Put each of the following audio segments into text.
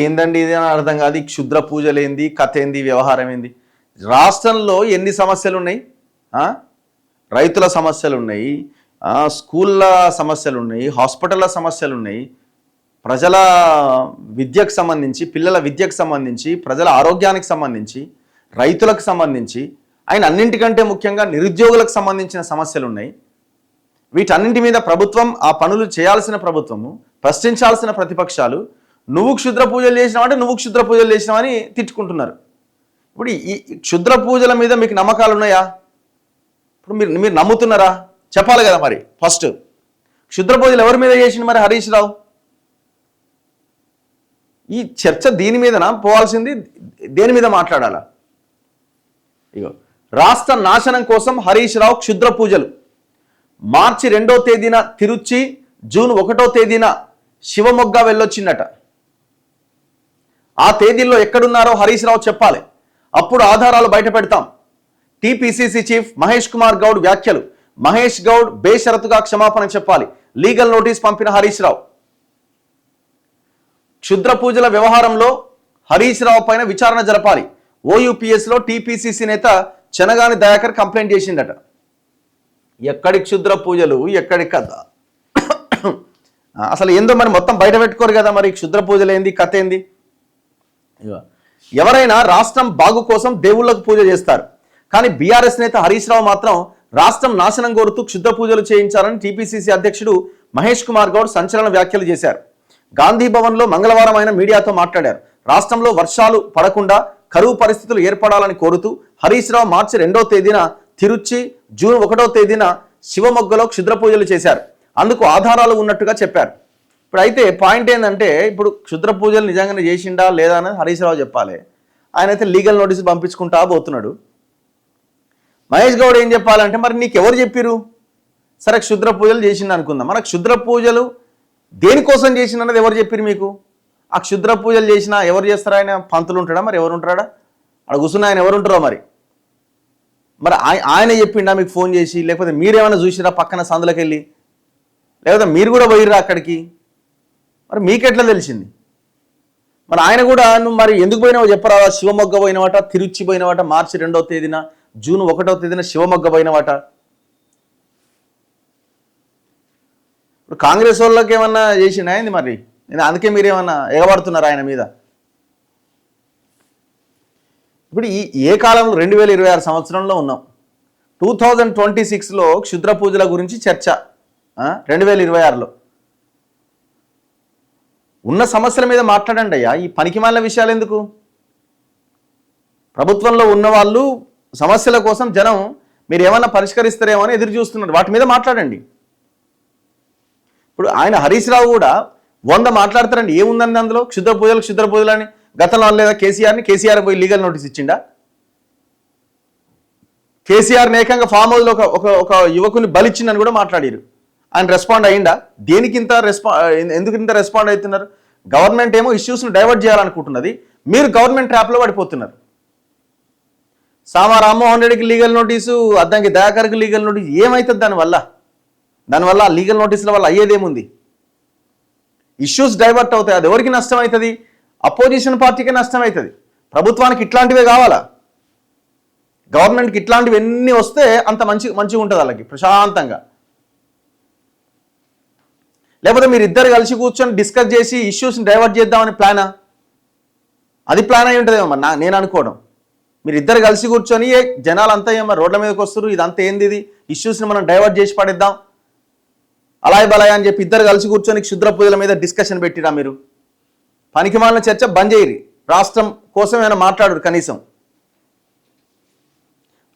ఏందండి ఇది అని అర్థం కాదు. ఈ క్షుద్ర పూజలు ఏంది, కథ ఏంది, వ్యవహారం ఏంది? రాష్ట్రంలో ఎన్ని సమస్యలు ఉన్నాయి? రైతుల సమస్యలు ఉన్నాయి, స్కూళ్ళ సమస్యలు ఉన్నాయి, హాస్పిటళ్ళ సమస్యలు ఉన్నాయి, ప్రజల విద్యకు సంబంధించి, పిల్లల విద్యకు సంబంధించి, ప్రజల ఆరోగ్యానికి సంబంధించి, రైతులకు సంబంధించి, ఆయన అన్నింటికంటే ముఖ్యంగా నిరుద్యోగులకు సంబంధించిన సమస్యలు ఉన్నాయి. వీటన్నింటి మీద ప్రభుత్వం ఆ పనులు చేయాల్సిన ప్రభుత్వము, ప్రశ్నించాల్సిన ప్రతిపక్షాలు నువ్వు క్షుద్ర పూజలు చేసినావంటే నువ్వు క్షుద్ర పూజలు చేసినావని తిట్టుకుంటున్నారు. ఇప్పుడు ఈ క్షుద్ర పూజల మీద మీకు నమ్మకాలు ఉన్నాయా? ఇప్పుడు మీరు నమ్ముతున్నారా? చెప్పాలి కదా. మరి ఫస్ట్ క్షుద్ర పూజలు ఎవరి మీద చేసిండు మరి హరీష్ రావు? ఈ చర్చ దీని మీదనా పోవాల్సింది? దేని మీద మాట్లాడాలా? ఇగో, రాష్ట్ర నాశనం కోసం హరీష్ రావు క్షుద్ర పూజలు. మార్చి 2వ తేదీన తిరుచి, జూన్ 1వ తేదీన శివమొగ్గ వెళ్ళొచ్చిందట. ఆ తేదీల్లో ఎక్కడున్నారో హరీష్ రావు చెప్పాలి. అప్పుడు ఆధారాలు బయట పెడతాం. టీపీసీసీ చీఫ్ మహేష్ కుమార్ గౌడ్ వ్యాఖ్యలు. మహేష్ గౌడ్ బేషరతుగా క్షమాపణ చెప్పాలి. లీగల్ నోటీస్ పంపిన హరీష్ రావు. క్షుద్ర పూజల వ్యవహారంలో హరీష్ రావు పైన విచారణ జరపాలి. ఓయూపీఎస్లో టీపీసీసీ నేత చెనగాని దయాకర్ కంప్లైంట్ చేసిందట. ఎక్కడి క్షుద్ర పూజలు, ఎక్కడి కథ? అసలు ఏందో మరి మొత్తం బయట పెట్టుకోరు కదా. మరి క్షుద్ర పూజలు ఏంది, కథ ఏంది? ఎవరైనా రాష్ట్రం బాగు కోసం దేవుళ్లకు పూజ చేస్తారు. కానీ బీఆర్ఎస్ నేత హరీష్ రావు మాత్రం రాష్ట్రం నాశనం కోరుతూ క్షుద్ర పూజలు చేయించాలని టీపీసీసీ అధ్యక్షుడు మహేష్ కుమార్ గౌడ్ సంచలన వ్యాఖ్యలు చేశారు. గాంధీ భవన్లో మంగళవారం ఆయన మీడియాతో మాట్లాడారు. రాష్ట్రంలో వర్షాలు పడకుండా కరువు పరిస్థితులు ఏర్పడాలని కోరుతూ హరీష్ రావు మార్చి 2వ తేదీన తిరుచి, జూన్ 1వ తేదీన శివమొగ్గలో క్షుద్ర పూజలు చేశారు. అందుకు ఆధారాలు ఉన్నట్టుగా చెప్పారు. ఇప్పుడు అయితే పాయింట్ ఏంటంటే, ఇప్పుడు క్షుద్ర పూజలు నిజంగానే చేసిండా లేదా అనేది హరీష్ రావు చెప్పాలి. ఆయన అయితే లీగల్ నోటీసు పంపించుకుంటా పోతున్నాడు. మహేష్ గౌడ్ ఏం చెప్పాలంటే, మరి నీకు ఎవరు చెప్పిరు? సరే క్షుద్ర పూజలు చేసిండు అనుకుందాం. మన క్షుద్ర పూజలు దేనికోసం చేసిండు ఎవరు చెప్పిరు మీకు? ఆ క్షుద్ర పూజలు చేసినా ఎవరు చేస్తారా? ఆయన పంతులు ఉంటాడా? మరి ఎవరు ఉంటాడా? అక్కడ కూర్చున్న ఆయన ఎవరు ఉంటారో మరి ఆయన చెప్పిండా మీకు ఫోన్ చేసి? లేకపోతే మీరేమైనా చూసిరా పక్కన సందులోకి వెళ్ళి? లేకపోతే మీరు కూడా పోయిర్రా అక్కడికి? మరి మీకెట్లా తెలిసింది? మరి ఆయన కూడా నువ్వు మరి ఎందుకు పోయినావో చెప్పరా? శివమొగ్గ పోయినవాట, తిరుచి పోయినవాట, మార్చి 2వ తేదీన, జూన్ 1వ తేదీన శివమొగ్గ పోయినవాట. ఇప్పుడు కాంగ్రెస్ వాళ్ళకి ఏమన్నా చేసిండా ఏంది మరి? నేను అందుకే మీరేమన్నా ఎగబడుతున్నారు ఆయన మీద. ఇప్పుడు ఏ కాలంలో 2026 సంవత్సరంలో ఉన్నాం. 2026లో క్షుద్ర పూజల గురించి చర్చ. 2026లో ఉన్న సమస్యల మీద మాట్లాడండి అయ్యా. ఈ పనికిమాలిన విషయాలు ఎందుకు? ప్రభుత్వంలో ఉన్న వాళ్ళు సమస్యల కోసం జనం మీరు ఏమన్నా పరిష్కరిస్తారేమో అని ఎదురు చూస్తున్నారు. వాటి మీద మాట్లాడండి. ఇప్పుడు ఆయన హరీష్ రావు కూడా 100 మాట్లాడతారండి. ఏముందండి అందులో? క్షుద్ర పూజలు అని గతంలో లేదా కేసీఆర్ పోయి లీగల్ నోటీస్ ఇచ్చిండా? కేసీఆర్ని ఏకంగా ఫామ్ హౌస్లో ఒక యువకుని బలిచ్చిందని కూడా మాట్లాడారు. ఆయన రెస్పాండ్ అయ్యిందా? ఎందుకు ఇంత రెస్పాండ్ అవుతున్నారు? గవర్నమెంట్ ఏమో ఇష్యూస్ను డైవర్ట్ చేయాలనుకుంటున్నది, మీరు గవర్నమెంట్ ట్రాప్లో పడిపోతున్నారు. సామా రామ్మోహన్ రెడ్డికి లీగల్ నోటీసు, అద్దంకి దయాకర్కి లీగల్ నోటీసు. ఏమవుతుంది దానివల్ల లీగల్ నోటీసుల వల్ల అయ్యేదేముంది? ఇష్యూస్ డైవర్ట్ అవుతాయి. అది ఎవరికి నష్టం అవుతుంది? అపోజిషన్ పార్టీకే నష్టం అవుతుంది. ప్రభుత్వానికి ఇట్లాంటివే కావాలా? గవర్నమెంట్కి ఇట్లాంటివి ఎన్ని వస్తే అంత మంచిగా ఉంటుంది వాళ్ళకి ప్రశాంతంగా. లేకపోతే మీరు ఇద్దరు కలిసి కూర్చొని డిస్కస్ చేసి ఇష్యూస్ని డైవర్ట్ చేద్దామని ప్లానా? అది ప్లాన్ అయి ఉంటుందేమో నేను అనుకోవడం. మీరు ఇద్దరు కలిసి కూర్చొని జనాలు అంతా ఏమో రోడ్ల మీదకి వస్తారు, ఇదంతా ఏంది, ఇది ఇష్యూస్ని మనం డైవర్ట్ చేసి పడేద్దాం అలాయ్ బలాయ్ అని చెప్పి ఇద్దరు కలిసి కూర్చొని క్షుద్ర పూజల మీద డిస్కషన్ పెట్టిరా? మీరు పనికిమాలిన చర్చ బంద్ చేయరు. రాష్ట్రం కోసం ఏమైనా మాట్లాడరు కనీసం.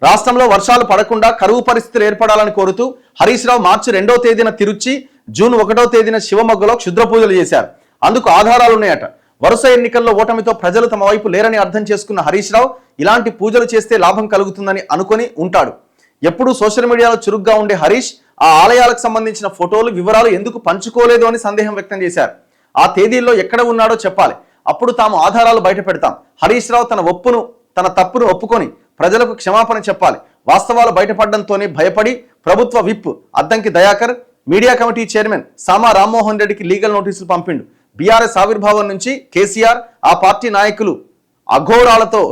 రాష్ట్రంలో వర్షాలు పడకుండా కరువు పరిస్థితులు ఏర్పడాలని కోరుతూ హరీష్ రావు మార్చి 2వ తేదీన తిరుచి, జూన్ 1వ తేదీన శివమొగ్గలో క్షుద్ర పూజలు చేశారు. అందుకు ఆధారాలు ఉన్నాయట. వరుస ఎన్నికల్లో ఓటమితో ప్రజలు తమ వైపు లేరని అర్థం చేసుకున్న హరీష్ రావు ఇలాంటి పూజలు చేస్తే లాభం కలుగుతుందని అనుకొని ఉంటాడు. ఎప్పుడూ సోషల్ మీడియాలో చురుగ్గా ఉండే హరీష్ ఆ ఆలయాలకు సంబంధించిన ఫోటోలు, వివరాలు ఎందుకు పంచుకోలేదు అని సందేహం వ్యక్తం చేశారు. ఆ తేదీల్లో ఎక్కడ ఉన్నాడో చెప్పాలి. అప్పుడు తాము ఆధారాలు బయట పెడతాం. హరీష్ రావు తన తప్పును ఒప్పుకొని ప్రజలకు క్షమాపణ చెప్పాలి. వాస్తవాలు బయటపడడంతోనే భయపడి ప్రభుత్వ whip Addanki Dayakar, media committee chairman Sama Rammohan రెడ్డికి లీగల్ నోటీసులు పంపిండు. బీఆర్ఎస్ ఆవిర్భావం నుంచి కేసీఆర్ ఆ పార్టీ నాయకులు అఘోరాలతో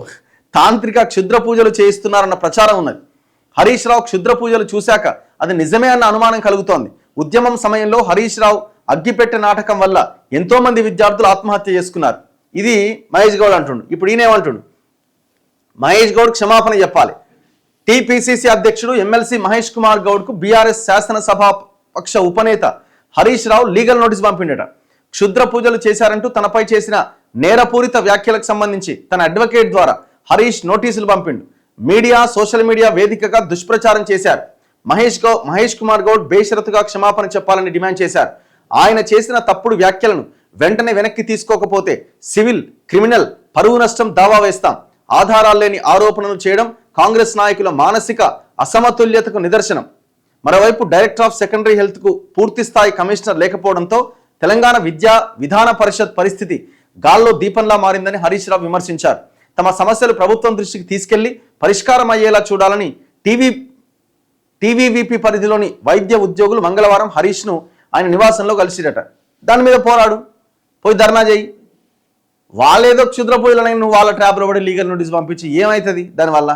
తాంత్రిక క్షుద్ర పూజలు చేయిస్తున్నారన్న ప్రచారం ఉన్నది. హరీష్ రావు క్షుద్ర పూజలు చూశాక అది నిజమే అన్న అనుమానం కలుగుతోంది. ఉద్యమం సమయంలో హరీష్ రావు అగ్గిపెట్టె నాటకం వల్ల ఎంతో మంది విద్యార్థులు ఆత్మహత్య చేసుకున్నారు. ఇది మహేష్ గౌడ్ అంటుండు. ఇప్పుడు ఈయనేమంటుండు, మహేష్ గౌడ్ క్షమాపణ చెప్పాలి. టీపీసీసీ అధ్యక్షుడు MLC Mahesh Kumar గౌడ్కు BRS శాసనసభాపక్ష ఉపనేత Harish Rao legal notice పంపిండట. క్షుద్ర పూజలు చేశారంటూ తనపై చేసిన నేరపూరిత వ్యాఖ్యలకు సంబంధించి తన అడ్వకేట్ ద్వారా హరీష్ నోటీసులు పంపిండు. మీడియా, సోషల్ మీడియా వేదికగా దుష్ప్రచారం చేశారు. మహేష్ కుమార్ గౌడ్ బేషరతుగా క్షమాపణ చెప్పాలని డిమాండ్ చేశారు. ఆయన చేసిన తప్పుడు వ్యాఖ్యలను వెంటనే వెనక్కి తీసుకోకపోతే సివిల్, క్రిమినల్, పరువు నష్టం దావా వేస్తాం. ఆధారాలు లేని ఆరోపణలు చేయడం కాంగ్రెస్ నాయకుల మానసిక అసమతుల్యతకు నిదర్శనం. మరోవైపు డైరెక్టర్ ఆఫ్ సెకండరీ హెల్త్ కు పూర్తి స్థాయి కమిషనర్ లేకపోవడంతో తెలంగాణ విద్యా విధాన పరిషత్ పరిస్థితి గాల్లో దీపంలా మారిందని హరీష్ రావు విమర్శించారు. తమ సమస్యలు ప్రభుత్వం దృష్టికి తీసుకెళ్లి పరిష్కారం అయ్యేలా చూడాలని టీవీవీపీ పరిధిలోని వైద్య ఉద్యోగులు మంగళవారం హరీష్ను ఆయన నివాసంలో కలిసిరట. దాని మీద పోరాడు, పోయి ధర్నా చేయి. వాళ్ళేదో క్షుద్ర పూజలని నువ్వు వాళ్ళ ట్రాప్లో పడి లీగల్ నోటీస్ పంపించి ఏమవుతుంది దానివల్ల?